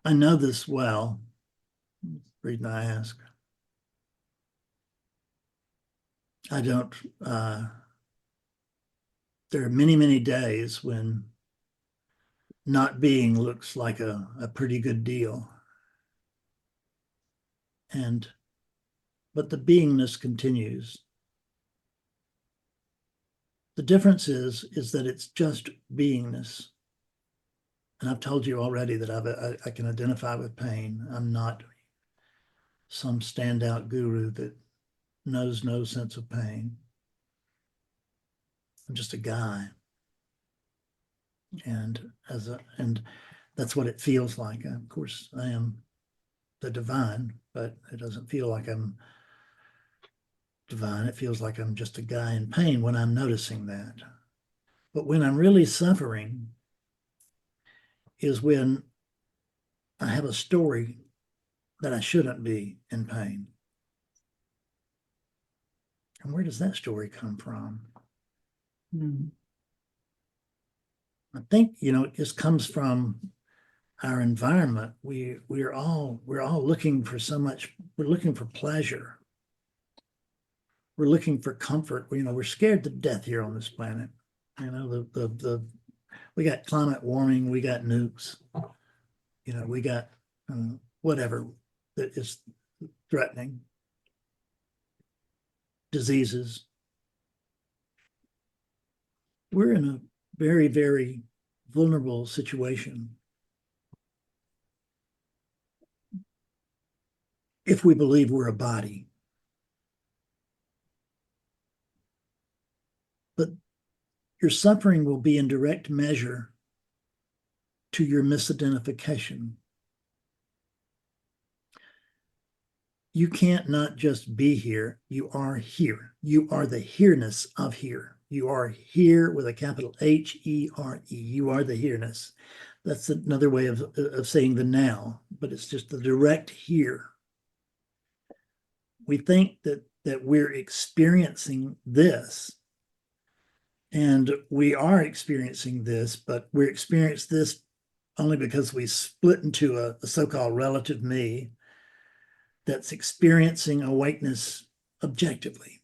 I know this well. The reason I ask. I don't, there are many, many days when not being looks like a pretty good deal. But the beingness continues. The difference is that it's just beingness. And I've told you already that I can identify with pain. I'm not some standout guru that knows no sense of pain. I'm just a guy. And that's what it feels like. Of course, I am the divine, but it doesn't feel like I'm divine. It feels like I'm just a guy in pain when I'm noticing that. But when I'm really suffering is when I have a story that I shouldn't be in pain. And where does that story come from? I think, it just comes from our environment. We're all looking for so much. We're looking for pleasure. We're looking for comfort. We're scared to death here on this planet. We got climate warming, we got nukes, we got whatever that is threatening, diseases. We're in a very, very vulnerable situation if we believe we're a body. But your suffering will be in direct measure to your misidentification. You can't not just be here, you are here. You are the here-ness of here. You are here with a capital H-E-R-E. You are the here-ness. That's another way of saying the now, but it's just the direct here. We think that we're experiencing this, and we are experiencing this, but we experience this only because we split into a so-called relative me that's experiencing awakeness objectively.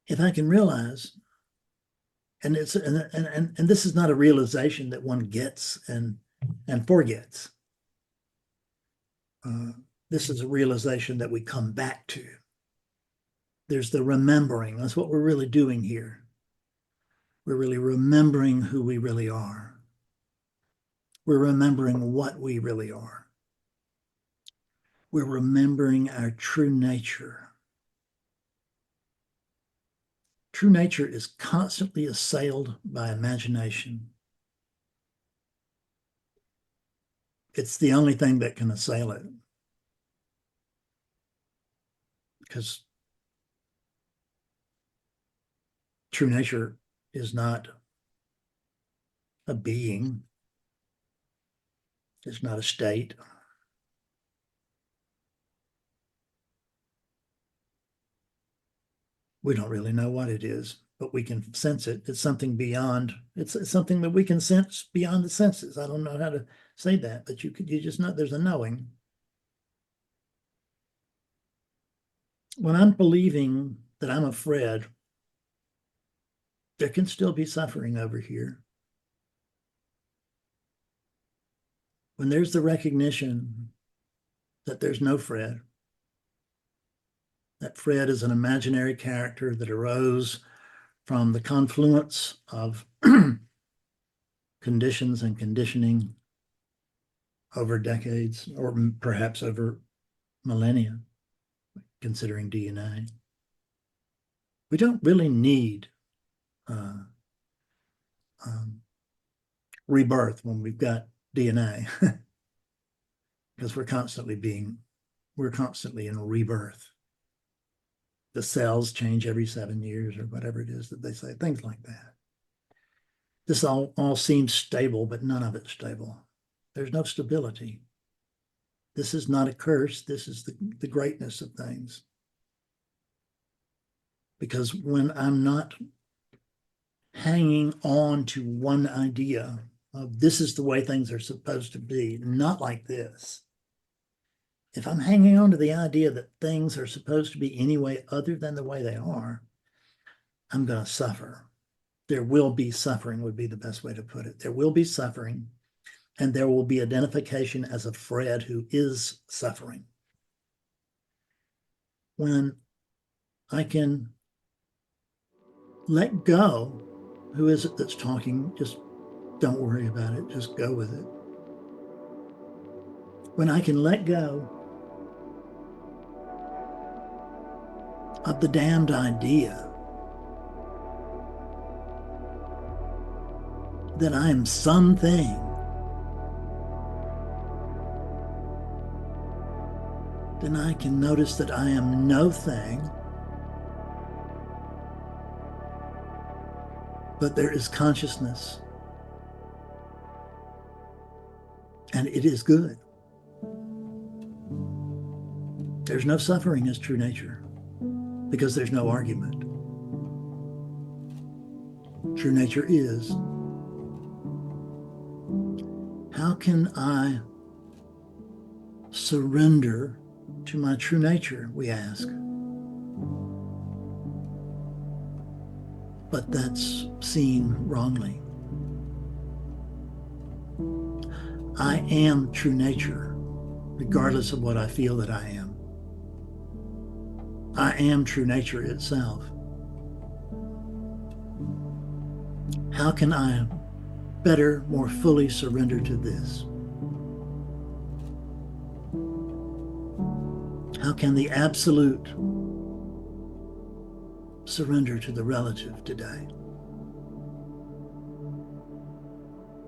If I can realize, and this is not a realization that one gets and forgets. This is a realization that we come back to. There's the remembering. That's what we're really doing here. We're really remembering who we really are. We're remembering what we really are. We're remembering our true nature. True nature is constantly assailed by imagination. It's the only thing that can assail it. Because true nature is not a being. It's not a state. We don't really know what it is, but we can sense it. It's something beyond, it's something that we can sense beyond the senses. I don't know how to say that, but you just know there's a knowing. When I'm believing that I'm a Fred, there can still be suffering over here. When there's the recognition that there's no Fred, that Fred is an imaginary character that arose from the confluence of conditions and conditioning over decades, or perhaps over millennia, considering DNA. We don't really need rebirth when we've got DNA, because we're constantly in rebirth. The cells change every 7 years or whatever it is that they say, things like that. This all seems stable, but none of it's stable. There's no stability. This is not a curse. This is the greatness of things. Because when I'm not hanging on to one idea, of this is the way things are supposed to be, not like this. If I'm hanging on to the idea that things are supposed to be any way other than the way they are, I'm going to suffer. There will be suffering, would be the best way to put it. There will be suffering, and there will be identification as a Fred who is suffering. When I can let go, who is it that's talking? Just don't worry about it. Just go with it. When I can let go of the damned idea that I am something, then I can notice that I am no thing, but there is consciousness, and it is good. There's no suffering as true nature because there's no argument. True nature is. How can I surrender to my true nature, we ask. But that's seen wrongly. I am true nature, regardless of what I feel that I am. I am true nature itself. How can I better, more fully surrender to this? How can the absolute surrender to the relative today?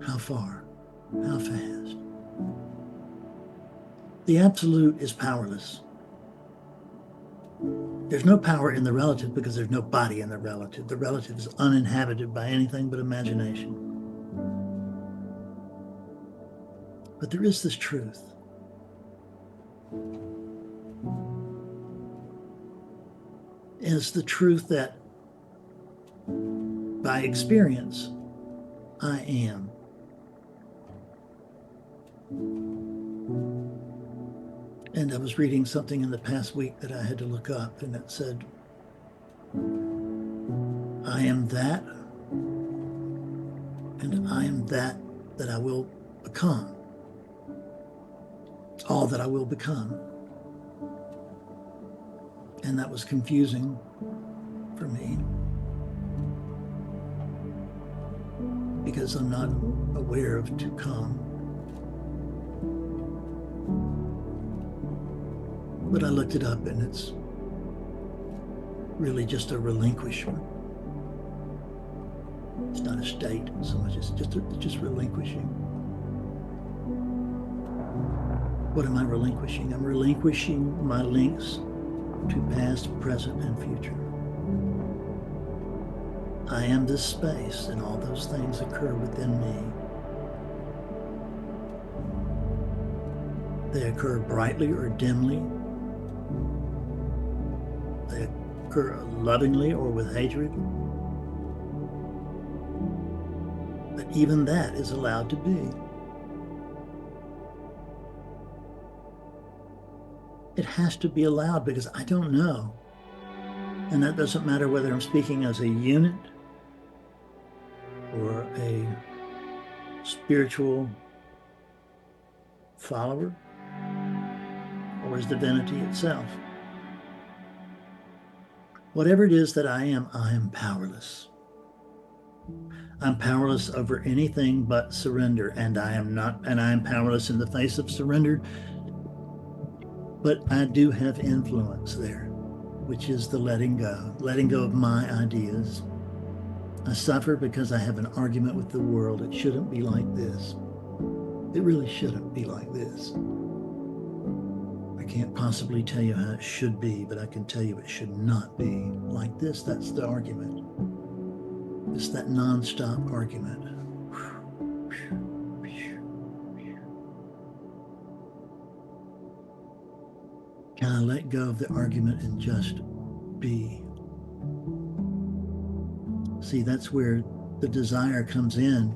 How far? How fast? The absolute is powerless. There's no power in the relative because there's no body in the relative. The relative is uninhabited by anything but imagination. But there is this truth. Is the truth that by experience, I am. And I was reading something in the past week that I had to look up, and it said, I am that, and I am that I will become. All that I will become. And that was confusing for me because I'm not aware of to come. But I looked it up, and it's really just a relinquishment. It's not a state so much, it's just relinquishing. What am I relinquishing? I'm relinquishing my links to past, present, and future. I am this space, and all those things occur within me. They occur brightly or dimly. They occur lovingly or with hatred. But even that is allowed to be. It has to be allowed because I don't know. And that doesn't matter whether I'm speaking as a unit or a spiritual follower or as divinity itself. Whatever it is that I am powerless. I'm powerless over anything but surrender, and I am powerless in the face of surrender. But I do have influence there, which is the letting go of my ideas. I suffer because I have an argument with the world. It shouldn't be like this. It really shouldn't be like this. I can't possibly tell you how it should be, but I can tell you it should not be like this. That's the argument. It's that nonstop argument. Can I let go of the argument and just be? See, that's where the desire comes in.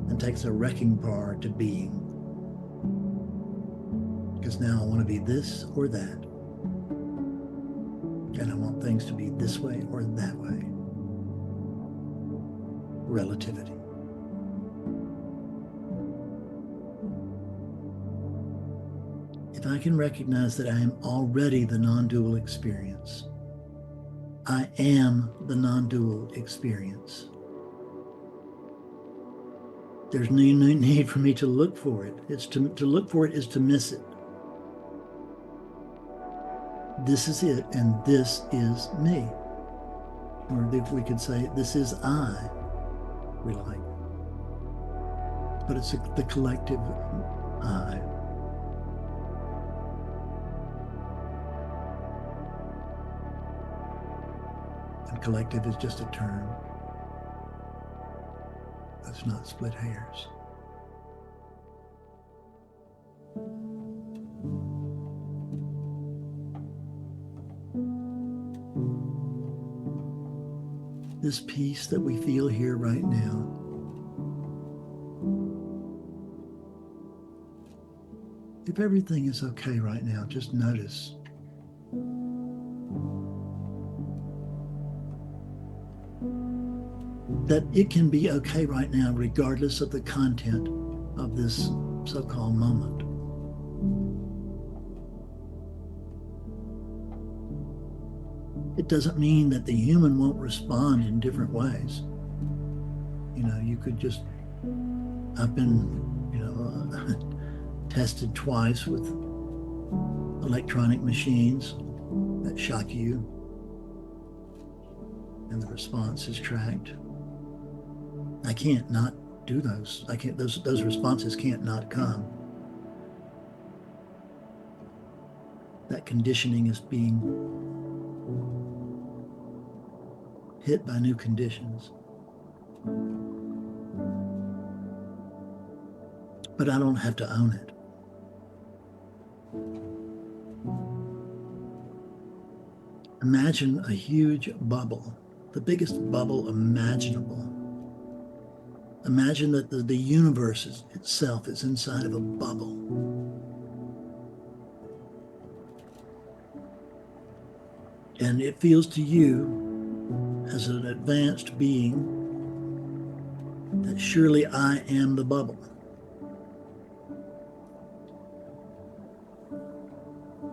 and takes a wrecking bar to being. Because now I want to be this or that. And I want things to be this way or that way. Relativity. If I can recognize that I am already the non-dual experience, I am the non-dual experience, there's no need for me to look for it. It's to look for it is to miss it. This is it, and this is me. Or if we could say, this is I, we like. But it's the collective I. And collective is just a term. Let's not split hairs. This peace that we feel here right now, if everything is okay right now, just notice that it can be okay right now regardless of the content of this so-called moment. It doesn't mean that the human won't respond in different ways. You know, you could just, I've been, tested twice with electronic machines that shock you, and the response is tracked. I can't not do those. I can't, those responses can't not come. That conditioning is being hit by new conditions. But I don't have to own it. Imagine a huge bubble, the biggest bubble imaginable. Imagine that the universe itself is inside of a bubble. And it feels to you as an advanced being that surely I am the bubble.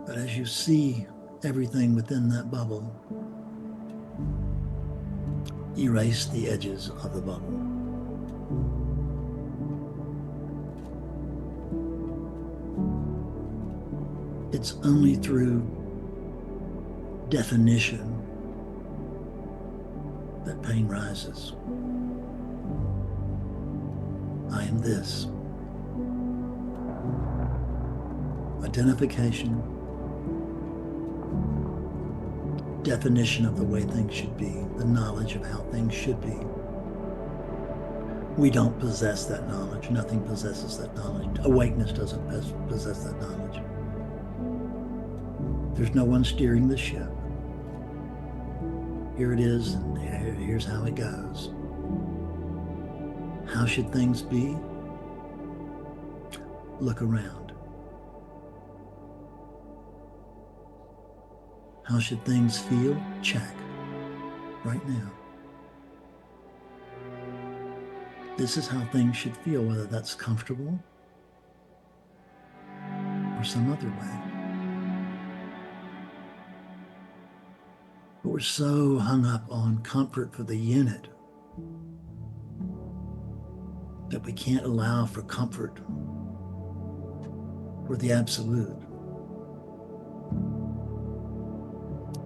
But as you see everything within that bubble, erase the edges of the bubble. It's only through definition that pain rises. I am this. Identification, definition of the way things should be, the knowledge of how things should be. We don't possess that knowledge. Nothing possesses that knowledge. Awakeness doesn't possess that knowledge. There's no one steering the ship. Here it is, and here's how it goes. How should things be? Look around. How should things feel? Check. Right now. This is how things should feel, whether that's comfortable or some other way. But we're so hung up on comfort for the unit that we can't allow for comfort for the absolute,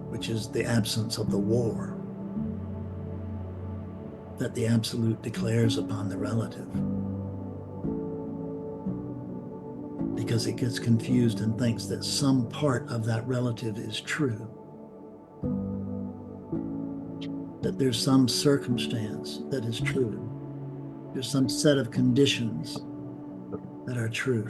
which is the absence of the war that the absolute declares upon the relative. Because it gets confused and thinks that some part of that relative is true. That there's some circumstance that is true. There's some set of conditions that are true.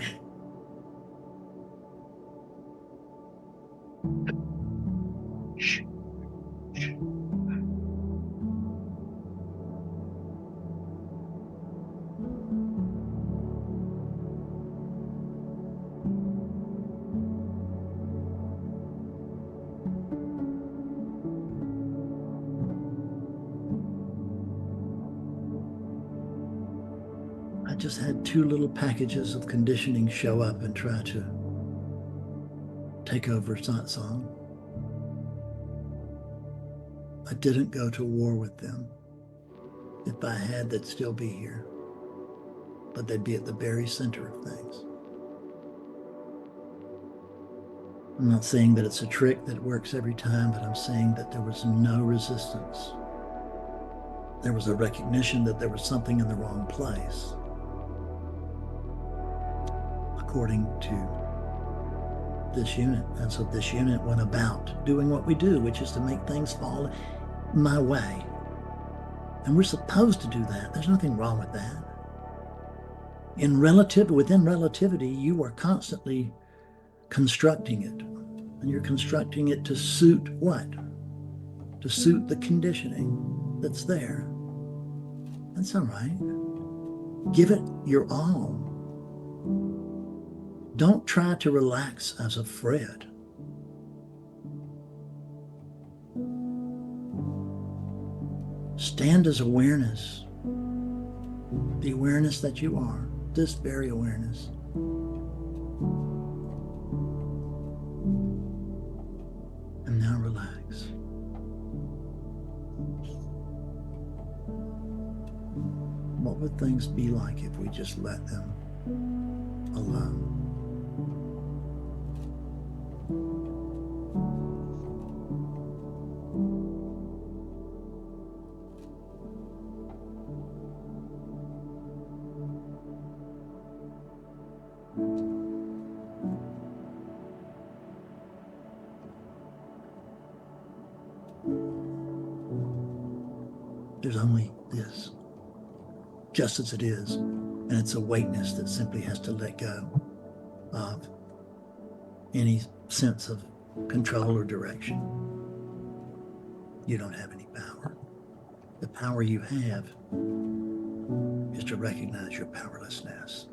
just had two little packages of conditioning show up and try to take over satsang. I didn't go to war with them. If I had, they'd still be here, but they'd be at the very center of things. I'm not saying that it's a trick that works every time, but I'm saying that there was no resistance. There was a recognition that there was something in the wrong place, according to this unit. And so this unit went about doing what we do, which is to make things fall my way. And we're supposed to do that. There's nothing wrong with that. Within relativity, you are constantly constructing it. And you're constructing it to suit what? To suit the conditioning that's there. That's all right. Give it your all. Don't try to relax as a Fred. Stand as awareness. The awareness that you are. This very awareness. And now relax. What would things be like if we just let them alone? There's only this, just as it is, and it's awakeness that simply has to let go of any sense of control or direction. You don't have any power. The power you have is to recognize your powerlessness.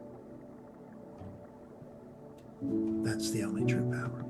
That's the only true power.